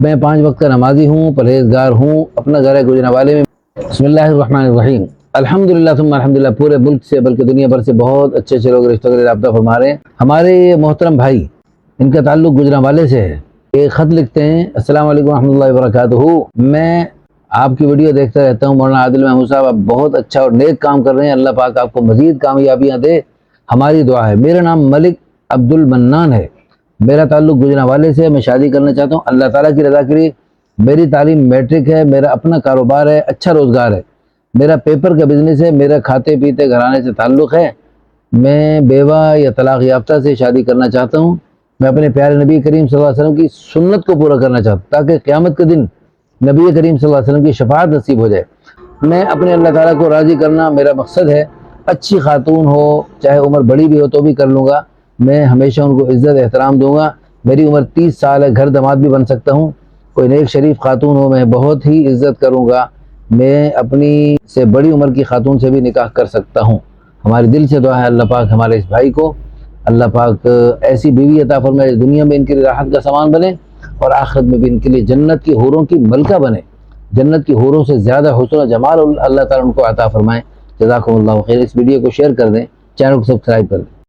میں 5 وقت کا نمازی ہوں، پرہیزگار ہوں، اپنا گھر گجرانوالے میں۔ بسم اللہ الرحمن الرحیم۔ الحمدللہ ثم الحمدللہ، پورے ملک سے بلکہ دنیا بھر سے بہت اچھے لوگ رشتہ داری رابطہ فرما رہے ہیں۔ ہمارے یہ محترم بھائی، ان کا تعلق گجرانوالے سے ہے، ایک خط لکھتے ہیں: السلام علیکم ورحمۃ اللہ وبرکاتہ، میں آپ کی ویڈیو دیکھتا رہتا ہوں، مولانا عادل محمود صاحب آپ بہت اچھا اور نیک کام کر رہے ہیں، اللہ پاک آپ کو مزید کامیابیاں دے، ہماری دعا ہے۔ میرا نام ملک عبد المنان ہے، میرا تعلق گجرانوالے سے ہے، میں شادی کرنا چاہتا ہوں، اللہ تعالیٰ کی رضا کے لیے۔ میری تعلیم میٹرک ہے، میرا اپنا کاروبار ہے، اچھا روزگار ہے، میرا پیپر کا بزنس ہے، میرا کھاتے پیتے گھرانے سے تعلق ہے، میں بیوہ یا طلاق یافتہ سے شادی کرنا چاہتا ہوں۔ میں اپنے پیارے نبی کریم صلی اللہ علیہ وسلم کی سنت کو پورا کرنا چاہتا ہوں تاکہ قیامت کے دن نبی کریم صلی اللہ علیہ وسلم کی شفاعت نصیب ہو جائے۔ میں اپنے اللہ تعالیٰ کو راضی کرنا میرا مقصد ہے، اچھی خاتون ہو، چاہے عمر بڑی بھی ہو تو بھی کر لوں گا، میں ہمیشہ ان کو عزت احترام دوں گا۔ میری عمر 30 سال ہے، گھر داماد بھی بن سکتا ہوں، کوئی نیک شریف خاتون ہو میں بہت ہی عزت کروں گا، میں اپنی سے بڑی عمر کی خاتون سے بھی نکاح کر سکتا ہوں۔ ہمارے دل سے دعا ہے اللہ پاک ہمارے اس بھائی کو اللہ پاک ایسی بیوی عطا فرمائے دنیا میں ان کے لیے راحت کا سامان بنے اور آخرت میں بھی ان کے لیے جنت کی حوروں کی ملکہ بنے، جنت کی حوروں سے زیادہ حسن و جمال اللہ تعالیٰ ان کو عطا فرمائے۔ جزاکم اللہ خیر۔ اس ویڈیو کو شیئر کر دیں، چینل کو سبسکرائب کر دیں۔